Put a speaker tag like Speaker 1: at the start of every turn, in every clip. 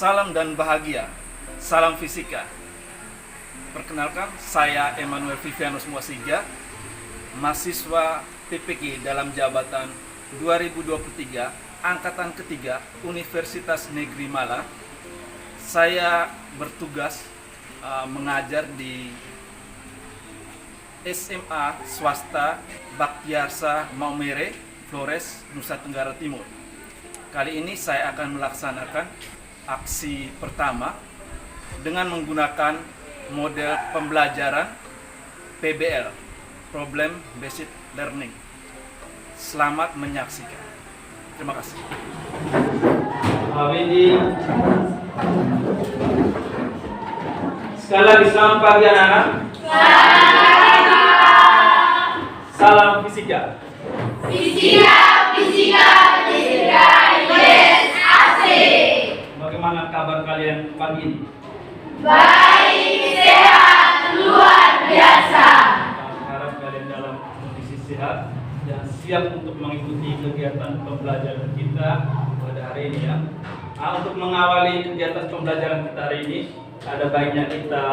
Speaker 1: Salam dan bahagia. Salam fisika. Perkenalkan, saya Emmanuel Vivianus Muasiga, mahasiswa TPG dalam jabatan 2023 angkatan ketiga Universitas Negeri Malang. Saya bertugas mengajar di SMA swasta Baktiarsa Maumere, Flores, Nusa Tenggara Timur. Kali ini saya akan melaksanakan aksi pertama dengan menggunakan model pembelajaran PBL, Problem Based Learning. Selamat menyaksikan. Terima kasih.
Speaker 2: Sekali lagi selamat pagi anak-anak. Salam fisika.
Speaker 3: Fisika, yes, asik.
Speaker 2: Bagaimana kabar kalian pagi ini?
Speaker 3: Baik, sehat, luar biasa.
Speaker 2: Kami harap kalian dalam kondisi sehat dan siap untuk mengikuti kegiatan pembelajaran kita pada hari ini ya. Untuk mengawali kegiatan pembelajaran kita hari ini, ada baiknya kita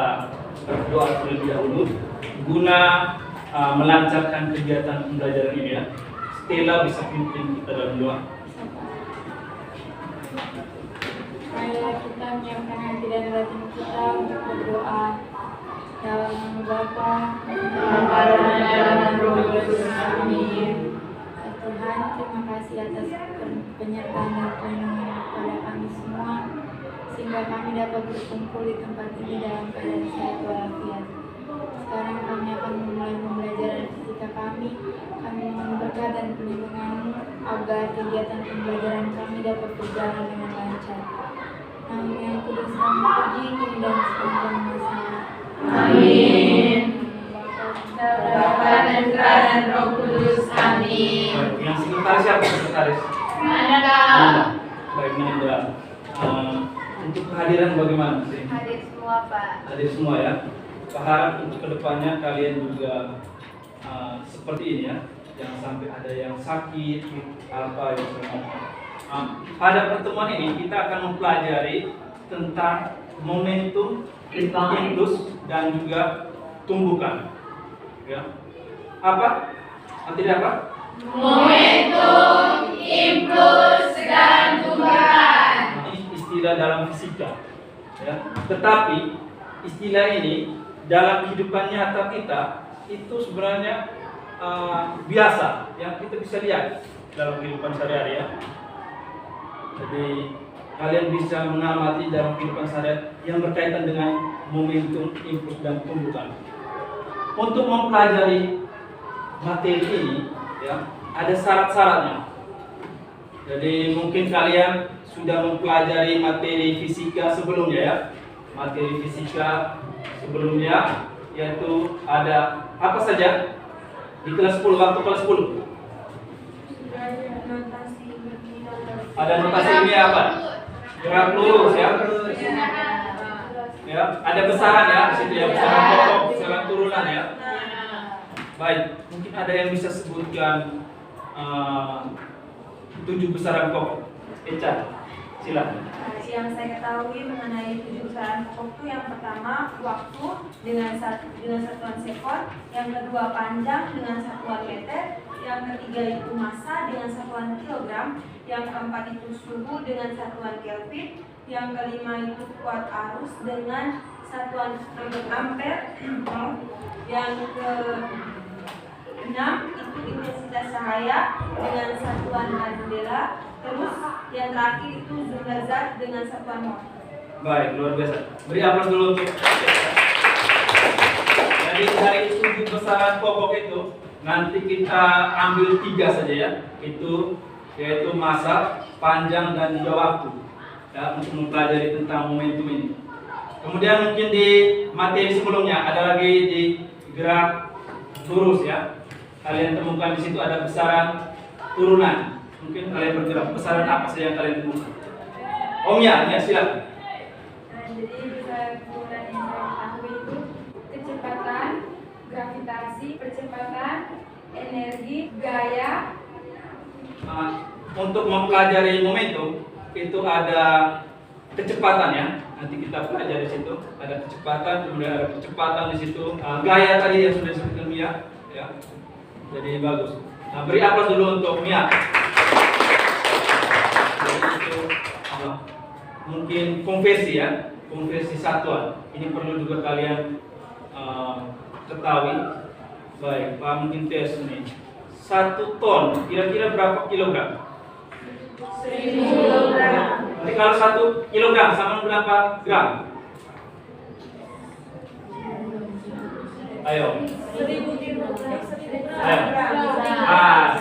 Speaker 2: berdoa terlebih dahulu guna melancarkan kegiatan pembelajaran ini ya. Stella bisa pimpin kita dalam doa.
Speaker 4: Marilah kita menyiapkan hati dan batin kita untuk berdoa. Dalam nama Bapa, dan dalam Roh Kudus. Amin. Ya Tuhan, terima kasih atas penyertaan dan perlindungan kepada kami semua, sehingga kami dapat berkumpul di tempat ini dalam keadaan sehat walafiat. Sekarang kami akan memulai pembelajaran fisika kami. Kami mohon berkat dan perlindungan-Mu agar kegiatan pembelajaran kami dapat berjalan dengan lancar. Nama yang kudus kami puji kini dan sepanjang masa.
Speaker 3: Amin. Bapa dan Putra dan Roh Kudus. Amin.
Speaker 2: Baik, yang sekretaris siapa sekretaris?
Speaker 3: Nanda.
Speaker 2: Baik Nanda. Untuk kehadiran bagaimana sih?
Speaker 3: Hadir semua, Pak.
Speaker 2: Hadir semua ya. Berharap untuk kedepannya kalian juga seperti ini ya. Jangan sampai ada yang sakit apa yang pada pertemuan ini kita akan mempelajari tentang momentum, impuls dan juga tumbukan. Ya. Apa? Nanti apa?
Speaker 3: Momentum, impuls, dan tumbukan.
Speaker 2: Ini istilah dalam fisika. Ya. Tetapi istilah ini dalam kehidupan nyata kita itu sebenarnya biasa yang kita bisa lihat dalam kehidupan sehari-hari ya. Jadi kalian bisa mengamati dalam kehidupan sehari-hari yang berkaitan dengan momentum, impuls dan tumbukan. Untuk mempelajari materi ini ya, ada syarat-syaratnya. Jadi mungkin kalian sudah mempelajari materi fisika sebelumnya ya. Materi fisika sebelumnya yaitu ada apa saja di kelas 10 waktu kelas 10? Ada notasi ilmiah apa? Gerak lurus ya. Ya, ada besaran ya di situ ya, besaran pokok, besaran turunan ya. Baik, mungkin ada yang bisa sebutkan 7 besaran pokok. Eca, silakan.
Speaker 5: Yang saya ketahui mengenai 7 besaran pokok itu yang pertama waktu dengan satuan sekon, yang kedua panjang dengan satuan meter, yang ketiga itu massa dengan satuan kilogram, yang keempat itu suhu dengan satuan Kelvin, yang kelima itu kuat arus dengan satuan ampere, yang keenam itu intensitas cahaya dengan satuan candela. Terus yang terakhir itu jumlah zat dengan satuan mol.
Speaker 2: Baik, luar biasa. Beri aplaus dulu untuk. Jadi dari 7 besaran pokok itu nanti kita ambil 3 saja ya. Itu yaitu massa, panjang dan juga waktu. Ya, untuk mempelajari tentang momentum ini. Kemudian mungkin di materi sebelumnya ada lagi di gerak lurus ya. Kalian temukan di situ ada besaran turunan. Mungkin kalian bergerak besaran apa saja yang kalian temukan? Om ya silakan.
Speaker 4: Jadi besaran turunan yang saya ketahui itu kecepatan, gravitasi, percepatan, energi, gaya.
Speaker 2: Untuk mempelajari momentum itu ada kecepatan ya. Nanti kita pelajari di situ. Ada kecepatan, kemudian ada kecepatan di situ. Gaya tadi yang sudah disebutkan Mia, ya. Jadi bagus. Nah, beri aplaus dulu untuk Mia. Jadi itu mungkin konversi ya, konversi satuan. Ini perlu juga kalian ketahui. Baik, Pak mungkin tes ini. 1 ton, kira-kira berapa kilogram?
Speaker 3: 1000 kilogram.
Speaker 2: Nanti kalau 1 kilogram sama berapa gram? Ayo.
Speaker 5: 1000 kilogram.
Speaker 2: Ayo.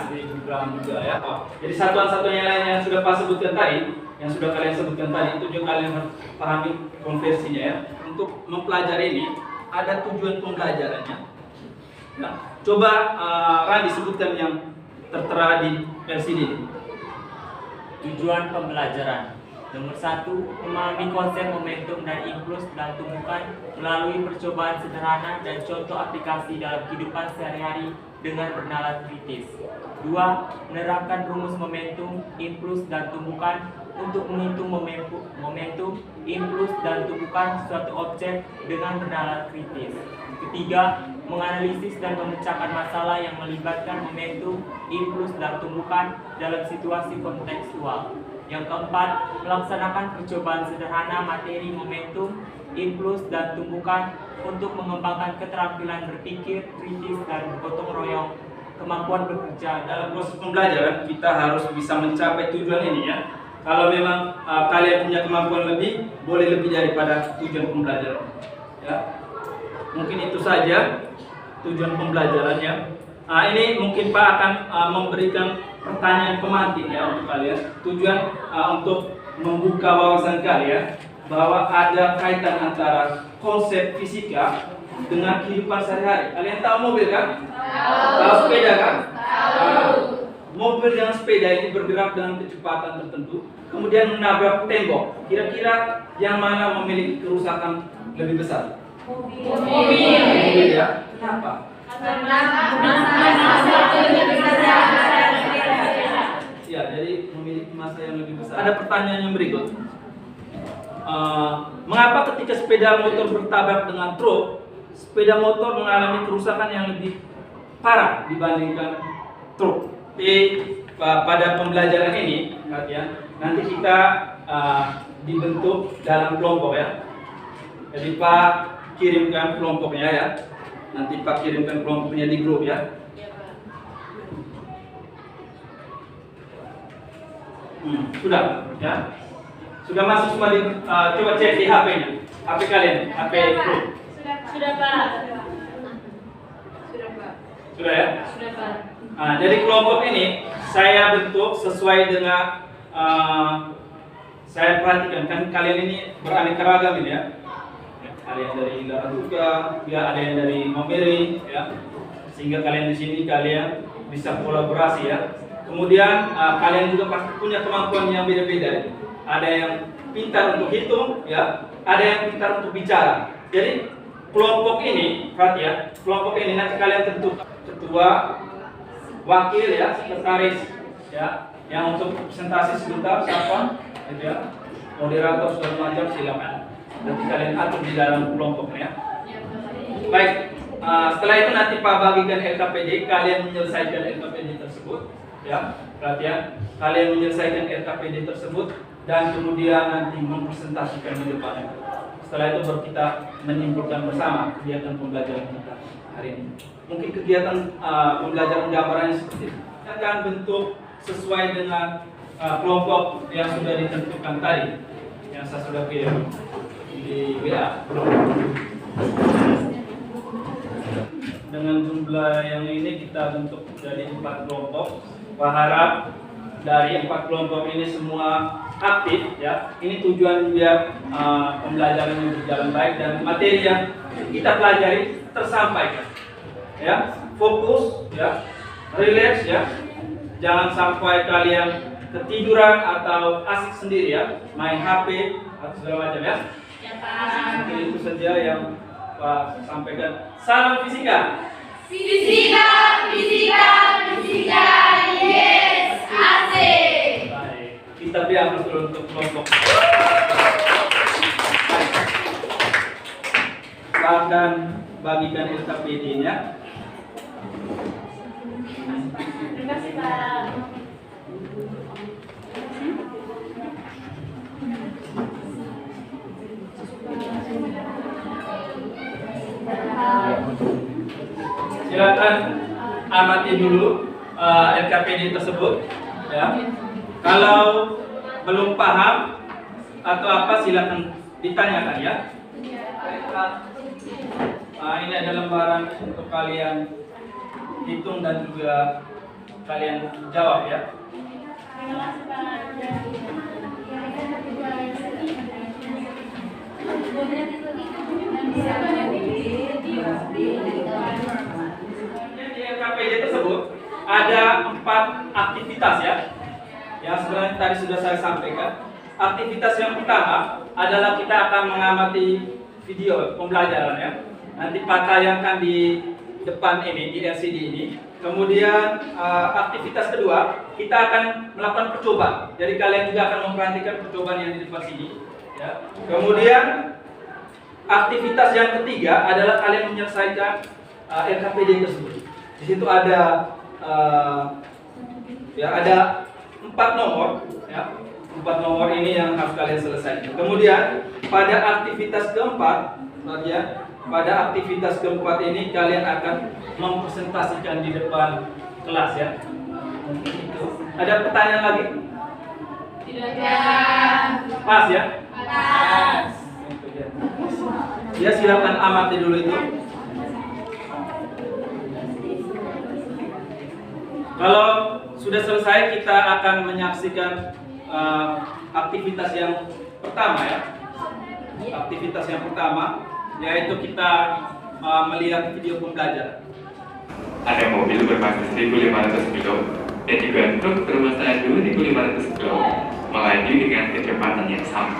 Speaker 2: 1000 gram juga ya. Jadi satuan-satuan yang lain yang sudah Pak sebutkan tadi, yang sudah kalian sebutkan tadi, itu juga kalian harus pahami konversinya ya. Untuk mempelajari ini ada tujuan pembelajarannya. Nah, coba Randi sebutkan yang tertera di versi ini.
Speaker 6: Tujuan pembelajaran. Nomor 1, memahami konsep momentum dan impuls dan tumbukan melalui percobaan sederhana dan contoh aplikasi dalam kehidupan sehari-hari dengan bernalar kritis. 2, menerapkan rumus momentum, impuls dan tumbukan untuk menghitung momentum, impuls dan tumbukan suatu objek dengan bernalar kritis. Ketiga, menganalisis dan memecahkan masalah yang melibatkan momentum, impuls dan tumbukan dalam situasi kontekstual. Yang keempat, melaksanakan percobaan sederhana materi momentum, impuls dan tumbukan untuk mengembangkan keterampilan berpikir kritis dan bergotong royong, kemampuan bekerja.
Speaker 2: Dalam proses pembelajaran kita harus bisa mencapai tujuan ini ya. Kalau memang kalian punya kemampuan lebih, boleh lebih daripada tujuan pembelajaran. Ya, mungkin itu saja tujuan pembelajarannya. Ini mungkin Pak akan memberikan pertanyaan pemantik ya untuk kalian. Tujuan untuk membuka wawasan kalian bahwa ada kaitan antara konsep fisika dengan kehidupan sehari-hari. Kalian tahu mobil kan? Tahu sepeda kan? Tahu. Mobil dengan sepeda ini bergerak dengan kecepatan tertentu, kemudian menabrak tembok. Kira-kira yang mana memiliki kerusakan lebih besar? Mobil ya. Kenapa? Ya, jadi memiliki massa yang lebih besar. Ada pertanyaan yang berikut. Mengapa ketika sepeda motor bertabrak dengan truk, sepeda motor mengalami kerusakan yang lebih parah dibandingkan truk? Pada pembelajaran ini, nanti kita dibentuk dalam kelompok ya. Jadi Pak kirimkan kelompoknya ya. Nanti Pak kirimkan kelompoknya di grup ya. Sudah ya. Sudah masuk semua di coba cek di HP-nya. HP kalian, HP grup.
Speaker 3: Sudah, Pak.
Speaker 2: Sudah ya?
Speaker 3: Sudah, Pak.
Speaker 2: Jadi kelompok ini saya bentuk sesuai dengan saya perhatikan kan kalian ini beraneka ragam ini ya. Ada yang dari Laraduga, ya ada yang dari Maumere ya. Sehingga kalian di sini kalian bisa kolaborasi ya. Kemudian kalian juga pasti punya kemampuan yang beda-beda. Ada yang pintar untuk hitung ya, ada yang pintar untuk bicara. Jadi kelompok ini, perhatian, kelompok ini nanti kalian tentukan ketua, wakil ya, sekretaris ya, yang untuk presentasi sebentar siapa, gitu ya, moderator segala macam silakan. Nanti kalian atur di dalam kelompoknya. Baik, setelah itu nanti Pak bagikan LKPD, kalian menyelesaikan LKPD tersebut, ya, perhatian, kalian menyelesaikan LKPD tersebut dan kemudian nanti mempresentasikan di depan. Setelah itu baru kita menyimpulkan bersama kegiatan pembelajaran kita hari ini. Mungkin kegiatan pembelajaran gambarannya seperti ini. Kita akan bentuk sesuai dengan kelompok yang sudah ditentukan tadi, yang saya sudah kirim di WA. Dengan jumlah yang ini kita bentuk jadi 4 kelompok. Berharap dari 4 kelompok ini semua aktif ya. Ini tujuan biar pembelajaran berjalan baik dan materi yang kita pelajari tersampaikan. Ya, fokus ya, relax ya. Jangan sampai kalian ketiduran atau asik sendiri ya, main HP atau segala macam ya. Mungkin itu saja yang Pak sampaikan. Salam fisika.
Speaker 3: Fisika, fisika, fisika, yes, asik.
Speaker 2: Baik, kita beri aplaus dulu untuk kelompok. akan bagikan LKPD-nya.
Speaker 3: Terima kasih Pak.
Speaker 2: Silakan amati dulu LKPD tersebut, ya. Kalau belum paham atau apa silakan ditanyakan, ya. Ini ada lembaran untuk kalian hitung dan juga kalian jawab, ya.
Speaker 3: Terima kasih Pak.
Speaker 2: Di LKPD tersebut ada 4 aktivitas, ya. Yang sebenarnya tadi sudah saya sampaikan. Aktivitas yang pertama adalah kita akan mengamati video pembelajaran, ya. Nanti Pak tayangkan di depan ini, di LCD ini. Kemudian aktivitas kedua, kita akan melakukan percobaan. Jadi kalian juga akan memperhatikan percobaan yang di depan sini, ya. Kemudian aktivitas yang ketiga adalah kalian menyelesaikan LKPD tersebut. Di situ ada ada 4 nomor, ya. 4 nomor ini yang harus kalian selesaikan. Kemudian pada aktivitas keempat, pada aktivitas keempat ini kalian akan mempresentasikan di depan kelas, ya. Itu. Ada pertanyaan lagi?
Speaker 3: Tidak.
Speaker 2: Pas, ya?
Speaker 3: Pas.
Speaker 2: Ya, silakan amati dulu itu. Kalau sudah selesai, kita akan menyaksikan aktivitas yang pertama, ya. Aktivitas yang pertama yaitu kita melihat video pembelajaran.
Speaker 7: Ada mobil berbasis 1500 kilo dan juga truk bermuatan 2500 kilo melaju dengan kecepatan yang sama.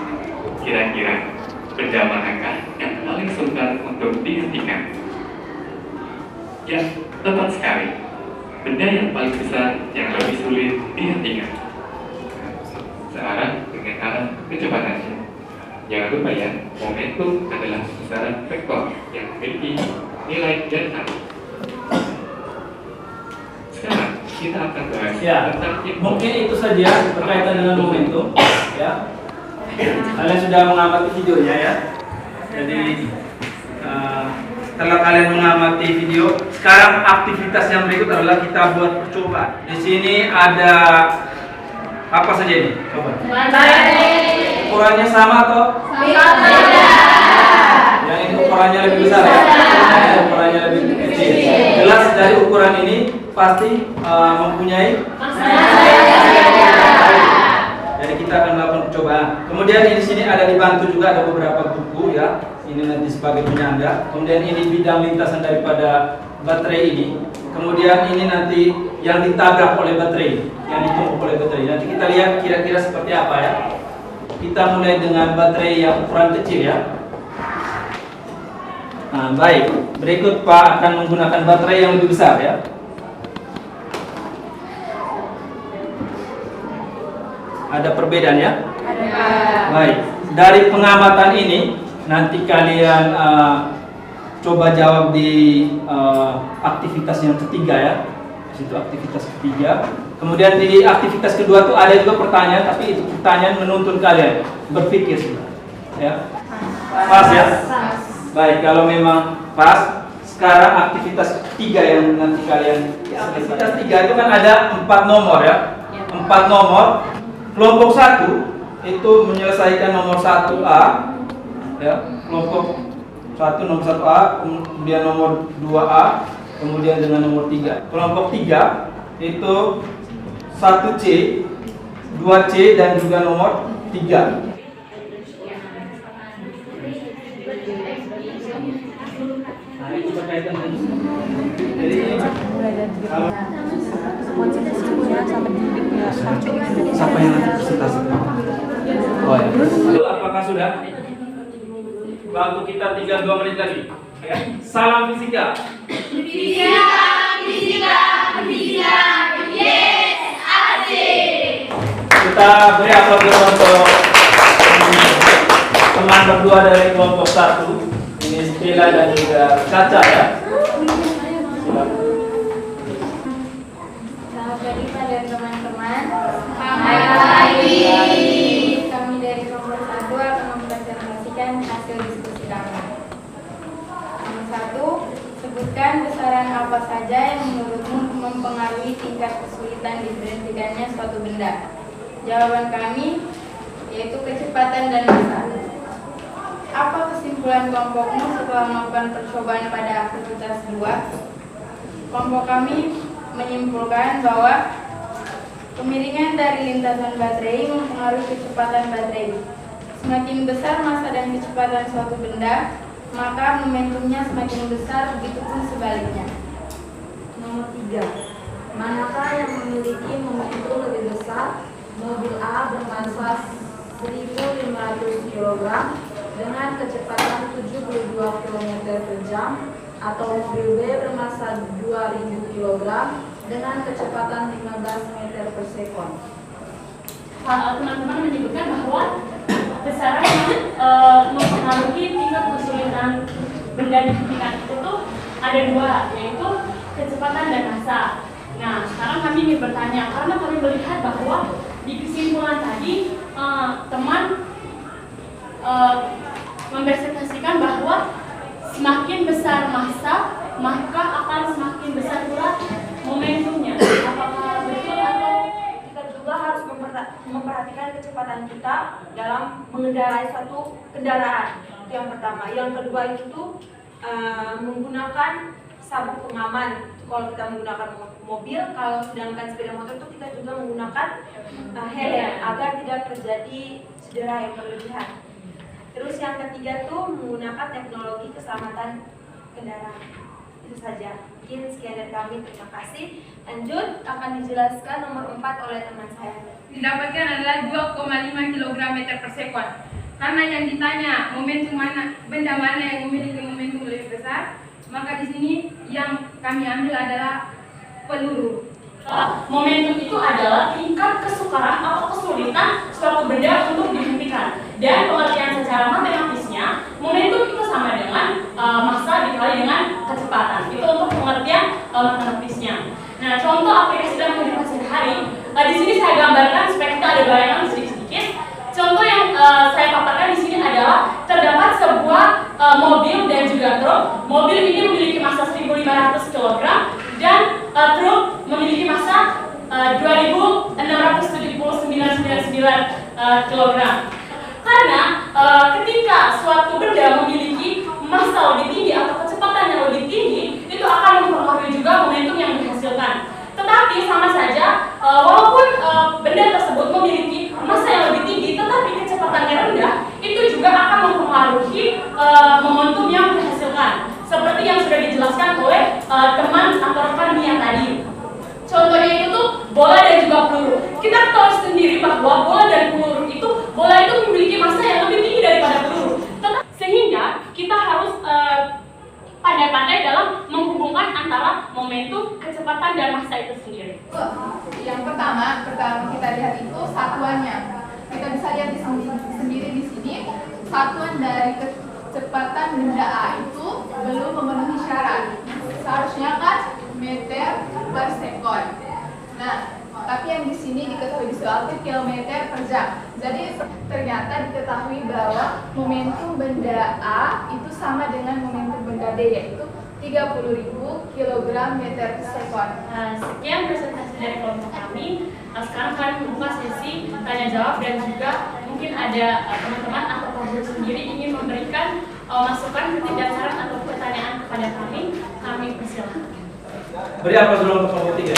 Speaker 7: Kira-kira benda manakah yang paling sukar untuk dihentikan? Ya, tepat sekali. Benda yang paling besar yang lebih sulit dihentikan. Searah dengan arah kecepatannya. Jangan lupa, ya, momentum adalah besaran vektor yang memiliki nilai delta. Sekarang kita akan bahas tentang
Speaker 2: Mungkin itu saja berkaitan dengan momentum, ya. Kalian sudah mengamati videonya, ya. Jadi setelah kalian mengamati video, sekarang aktivitas yang berikut adalah kita buat percobaan. Di sini ada apa saja ini? Coba. Ukurannya sama atau? Yang ini ukurannya lebih besar, ya? Ukurannya lebih kecil. Gelas dari ukuran ini pasti mempunyai. Jadi kita akan melakukan percobaan. Kemudian di sini ada dibantu juga ada beberapa buku, ya. Ini nanti sebagai penyangga. Kemudian ini bidang lintasan daripada baterai ini. Kemudian ini nanti yang ditabrak oleh baterai, yang ditumpuk oleh baterai. Nanti kita lihat kira-kira seperti apa, ya. Kita mulai dengan baterai yang ukuran kecil, ya. Nah, baik. Berikut Pak akan menggunakan baterai yang lebih besar, ya. Ada perbedaan, ya?
Speaker 4: Ada.
Speaker 2: Baik. Dari pengamatan ini nanti kalian coba jawab di aktivitas yang ketiga, ya. Di situ aktivitas ketiga. Kemudian di aktivitas kedua tuh ada juga pertanyaan, tapi itu pertanyaan menuntun kalian berpikir, ya. Pas, ya? Baik, kalau memang pas, sekarang aktivitas ketiga yang nanti kalian. Aktivitas tiga itu kan ada 4 nomor, ya. 4 nomor. Kelompok 1 itu menyelesaikan nomor 1A, ya. Kelompok 1 nomor 1A, kemudian nomor 2A, kemudian dengan nomor 3. Kelompok 3 itu 1C, 2C dan juga nomor 3. Nah, itu berkaitan dengan jadi siapa yang nanti presentasi? Oh, ya. Apakah sudah? Waktu kita tinggal 2 menit lagi. Ya. Salam fisika.
Speaker 3: Fisika, fisika, fisika. Yes, asik.
Speaker 2: Kita beri aplaus untuk teman berdua dari kelompok 1. Ini Stella Dila dan juga Caca ya. Silakan.
Speaker 4: Selamat pagi pada teman-teman. Kami dari kelompok 1 akan mempresentasikan hasil diskusi kami. Nomor 1, sebutkan besaran apa saja yang menurutmu mempengaruhi tingkat kesulitan diberhentikannya suatu benda. Jawaban kami yaitu kecepatan dan massa. Apa kesimpulan kelompokmu setelah melakukan percobaan pada aktivitas 2? Kelompok kami menyimpulkan bahwa kemiringan dari lintasan baterai mempengaruhi kecepatan baterai. Semakin besar massa dan kecepatan suatu benda, maka momentumnya semakin besar, begitupun sebaliknya.
Speaker 5: Nomor 3, manakah yang memiliki momentum lebih besar? Mobil A bermassa 1.500 kg dengan kecepatan 72 km per jam, atau mobil B bermassa 2.000 kg dengan kecepatan 15 meter per sekon.
Speaker 3: Teman-teman menyebutkan bahwa besaran yang mempengaruhi tingkat kesulitan benda dihentikan itu tuh ada 2, yaitu kecepatan dan massa. Nah, sekarang kami ingin bertanya, karena kami melihat bahwa di kesimpulan tadi teman mempresentasikan bahwa semakin besar massa, maka akan semakin besar pula momentumnya. Apakah betul atau
Speaker 5: Kita juga harus memperhatikan kecepatan kita dalam mengendarai suatu kendaraan. Itu yang pertama. Yang kedua itu menggunakan sabuk pengaman. Kalau kita menggunakan mobil, kalau sedangkan sepeda motor itu kita juga menggunakan helm agar tidak terjadi cedera yang berlebihan. Terus yang ketiga tuh menggunakan teknologi keselamatan kendaraan. Itu saja. Mungkin sekian dari kami, terima kasih. Lanjut akan dijelaskan nomor 4 oleh teman saya.
Speaker 8: Didapatkan adalah 2,5 kg meter per sekon. Karena yang ditanya momentum mana, benda mana yang memiliki momentum lebih besar, maka di sini yang kami ambil adalah peluru.
Speaker 3: momentum itu adalah tingkat kesukaran atau kesulitan suatu benda untuk dihentikan. Dan pengertian secara matematisnya, momentum itu sama dengan massa dikali dengan kecepatan. Itu untuk pengertian matematisnya. Nah, contoh aplikasi dalam kehidupan sehari-hari, di sini saya gambarkan supaya kita ada bayangan sedikit-sedikit. Contoh yang saya paparkan di sini adalah terdapat sebuah mobil dan juga truk. Mobil ini memiliki massa 1.500 kg dan truk memiliki massa 2.679,99 kg. Karena ketika suatu benda memiliki massa lebih tinggi atau kecepatan yang lebih tinggi, itu akan mempengaruhi juga momentum yang dihasilkan. Tetapi sama saja, walaupun benda tersebut memiliki massa yang lebih tinggi, tetapi kecepatannya rendah, itu juga akan mempengaruhi momentum yang dihasilkan. Seperti yang sudah dijelaskan oleh teman atau rekan Mia tadi. Contohnya itu tuh bola dan juga peluru. Kita tahu sendiri bahwa bola dan peluru itu, bola itu memiliki massa yang lebih tinggi daripada peluru. Sehingga kita harus pandai-pandai dalam menghubungkan antara momentum, kecepatan, dan massa itu sendiri.
Speaker 9: Yang pertama kita lihat itu satuannya. Kita bisa lihat sendiri di sini, satuan dari kecepatan benda A itu belum memenuhi syarat. Seharusnya kan meter per sekon. Nah, tapi yang di sini diketahui di soal itu kilometer per jam. Jadi ternyata diketahui bahwa momentum benda A itu sama dengan momentum benda B, yaitu 30.000 kg meter per sekon.
Speaker 3: Sekian presentasi dari kelompok kami. Sekarang kami membuka sesi tanya jawab dan juga mungkin ada teman-teman atau guru sendiri ingin memberikan masukan, kritik dan saran atau pertanyaan kepada kami. Kami persilakan.
Speaker 2: Beri apa dulu untuk kelompok 3?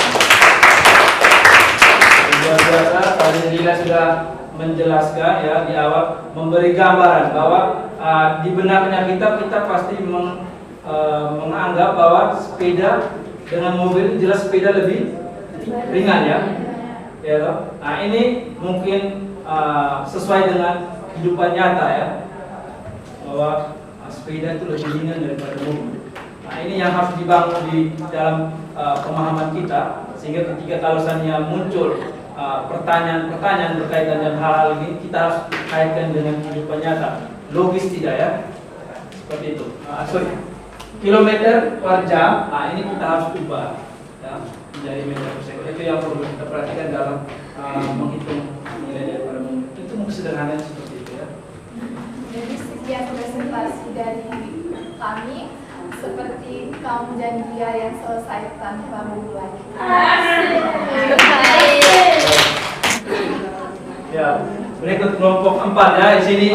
Speaker 2: Luar biasa, tadi Dila sudah menjelaskan ya di awal, memberi gambaran bahwa di benaknya kita pasti menganggap bahwa sepeda dengan mobil jelas sepeda lebih ringan ya. Ya toh? Nah, ini mungkin sesuai dengan kehidupan nyata ya, bahwa sepeda itu lebih ringan daripada mobil. Nah, ini yang harus dibangun di dalam pemahaman kita, sehingga ketika kalau misalnya muncul pertanyaan-pertanyaan berkaitan dengan hal-hal ini, kita harus kaitkan dengan kehidupan nyata. Logis tidak ya?
Speaker 1: seperti itu. Kilometer per jam. Nah, ini kita harus ubah ya, menjadi meter per second. Itu yang perlu kita perhatikan dalam menghitung nilai daripada momentum. Itu sederhananya seperti itu ya.
Speaker 9: Jadi sekian presentasi dari kami. Seperti kamu janji yang selesai tanpa memulai.
Speaker 1: Ya, berikut kelompok 4 ya. Di sini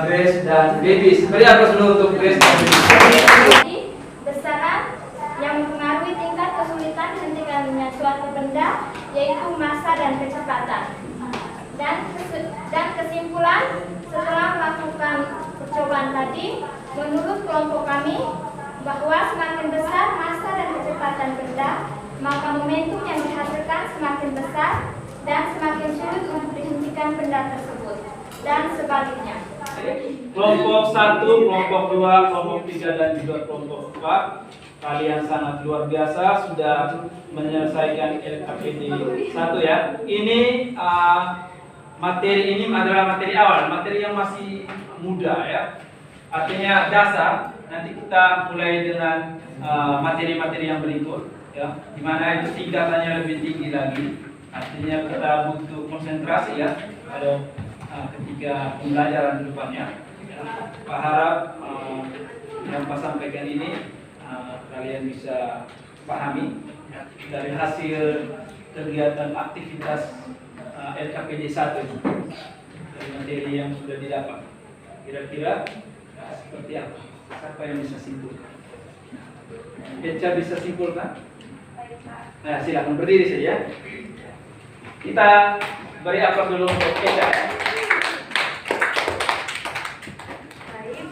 Speaker 1: Grace dan Babies. Beri aplaus dulu untuk Grace dan Babies.
Speaker 10: Besaran yang mempengaruhi tingkat kesulitan dihentikannya suatu benda yaitu massa dan kecepatan. Dan kesimpulan setelah melakukan percobaan tadi, menurut kelompok kami bahwa semakin besar massa dan kecepatan benda, maka momentum yang dihasilkan semakin besar dan semakin sulit untuk dihentikan benda tersebut, dan sebaliknya.
Speaker 1: Kelompok 1, kelompok 2, kelompok 3 dan juga kelompok 4. Kalian sangat luar biasa sudah menyelesaikan LKPD 1 ya. Ini materi ini adalah materi awal, materi yang masih muda ya. Artinya dasar. Nanti kita mulai dengan materi-materi yang berikut ya, di mana itu tingkatannya lebih tinggi lagi. Artinya kita butuh konsentrasi ya pada ketika pembelajaran di depannya. Ya. Pak harap yang Pak sampaikan ini kalian bisa pahami ya, dari hasil kegiatan aktivitas LKPD 1 ini, dari materi yang sudah didapat. Kira-kira seperti apa? Siapa yang bisa simpulkan? Eca bisa simpulkan? Nah, silakan berdiri saja. Kita beri aplaus dulu untuk Eca.
Speaker 5: Baik,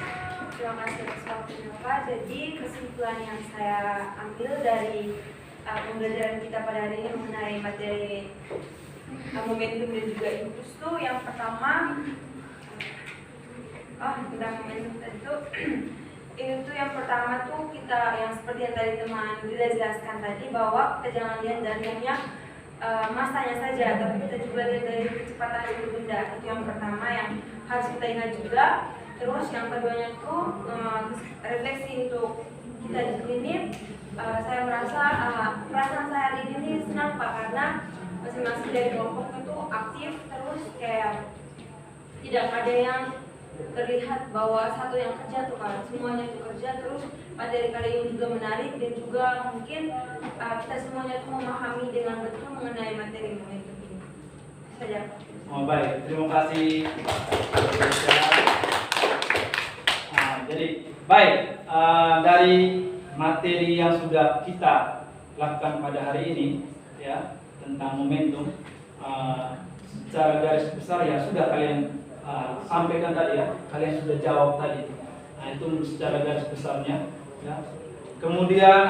Speaker 5: terima kasih atas waktunya Pak. Jadi kesimpulan yang saya ambil dari pembelajaran kita pada hari ini mengenai materi momentum dan juga impuls itu, yang pertama tentang momentum itu itu yang pertama tuh kita yang seperti yang tadi teman Dila jelaskan tadi, bahwa kita jangan lihat dari hanya masanya saja, tapi kita juga lihat dari kecepatan suatu benda. Itu yang pertama yang harus kita ingat juga. Terus yang keduanya tuh refleksi untuk kita di sini. Saya merasa perasaan saya hari ini senang Pak, karena masing-masing dari kelompok itu aktif, terus kayak tidak ada yang terlihat bahwa satu yang kerja tuh kan, semuanya itu kerja. Terus materi kali ini juga menarik, dan juga mungkin kita semuanya tuh memahami dengan betul mengenai materi momentum ini. Saja.
Speaker 1: Oh baik, terima kasih. Jadi baik, dari materi yang sudah kita lakukan pada hari ini ya tentang momentum, secara garis besar ya sudah kalian sampaikan tadi ya, kalian sudah jawab tadi. Nah itu secara garis besarnya ya. Kemudian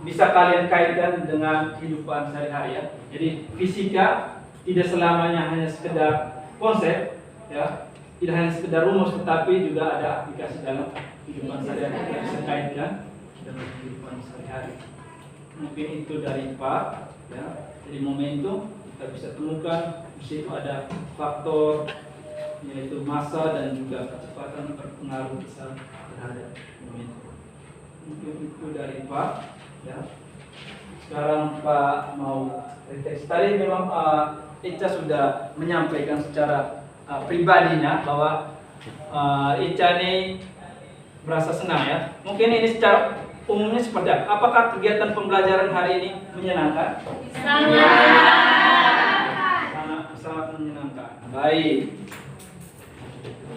Speaker 1: bisa kalian kaitkan dengan kehidupan sehari-hari ya. Jadi fisika tidak selamanya hanya sekedar konsep ya, tidak hanya sekedar rumus, tetapi juga ada aplikasi dalam kehidupan sehari-hari. Kita bisa kaitkan dengan kehidupan sehari-hari. Mungkin itu dari Pak ya. Jadi momentum kita bisa temukan di situ ada faktor yaitu massa dan juga kecepatan berpengaruh besar terhadap momentum. Mungkin itu dari Pak ya. Sekarang Pak mau reteks. Tadi memang Eca sudah menyampaikan secara pribadinya bahwa Eca ini merasa senang ya. Mungkin ini secara umumnya seperti apa? Apakah kegiatan pembelajaran hari ini menyenangkan? Sangat menyenangkan. Baik.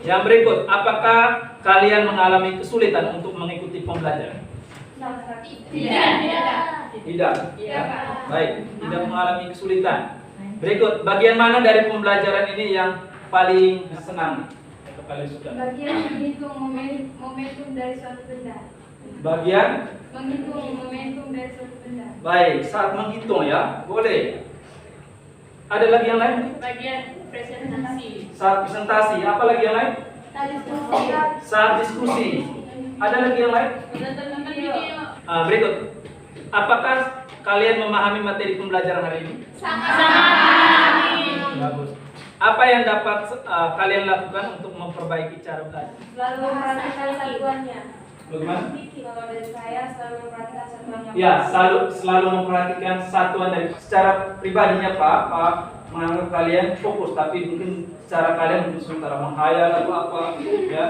Speaker 1: Yang berikut, apakah kalian mengalami kesulitan untuk mengikuti pembelajaran? Tidak. Ya. Baik, tidak mengalami kesulitan. Berikut, bagian mana dari pembelajaran ini yang paling senang? Atau paling suka?
Speaker 8: Bagian menghitung momentum dari suatu benda.
Speaker 1: Bagian
Speaker 8: Menghitung momentum dari suatu benda.
Speaker 1: baik, saat menghitung ya, boleh. Ada lagi yang lain?
Speaker 3: Bagian presentasi.
Speaker 1: Saat presentasi, apa lagi yang lain? Saat diskusi. Ada lagi yang lain?
Speaker 3: Menonton video.
Speaker 1: Berikut. Apakah kalian memahami materi pembelajaran hari ini?
Speaker 3: Sangat.
Speaker 1: Bagus. Apa yang dapat kalian lakukan untuk memperbaiki cara belajar?
Speaker 5: Selalu memperhatikan satuannya.
Speaker 1: Bagaimana?
Speaker 5: Kalau dari saya selalu memperhatikan satuannya.
Speaker 1: Ya, selalu memperhatikan satuan dari secara pribadinya Pak menganggap kalian fokus, tapi mungkin secara kalian mungkin sementara menghayal atau apa, ya.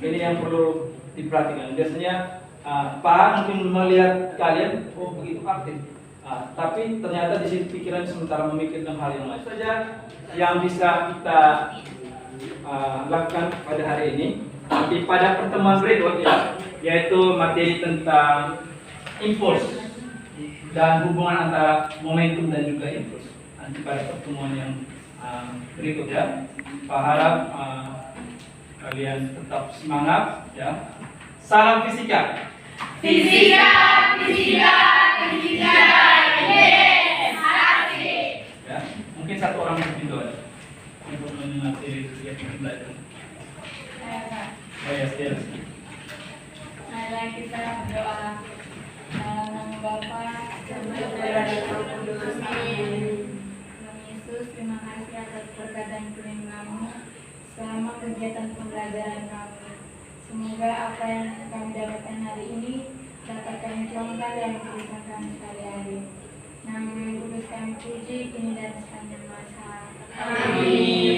Speaker 1: Ini yang perlu diperhatikan. Biasanya Pak mungkin melihat kalian begitu aktif, tapi ternyata di situ pikiran sementara memikirkan hal yang lain saja yang bisa kita lakukan pada hari ini. Nanti pada pertemuan berikutnya, yaitu materi tentang impuls dan hubungan antara momentum dan juga impuls. Nanti pada pertemuan yang berikutnya, Pak harap kalian tetap semangat, ya. Salam fisika.
Speaker 9: Fisika, fisika, fisika, yes, asik.
Speaker 1: Ya, mungkin satu orang mungkin doa untuk materi yang kita belajar. Oh ya, serius.
Speaker 4: Marilah kita berdoa. Dalam nama Bapa dan Putra dan Roh Kudus. Amin. Tuhan Yesus, terima kasih atas berkat dan kiranya-Mu selama kegiatan pembelajaran kami. Semoga apa yang kami dapatkan hari ini dapat kami contohkan dalam kehidupan kami sehari-hari. Nama Yang Kudus kami puji kini dan sepanjang masa.
Speaker 1: Amin.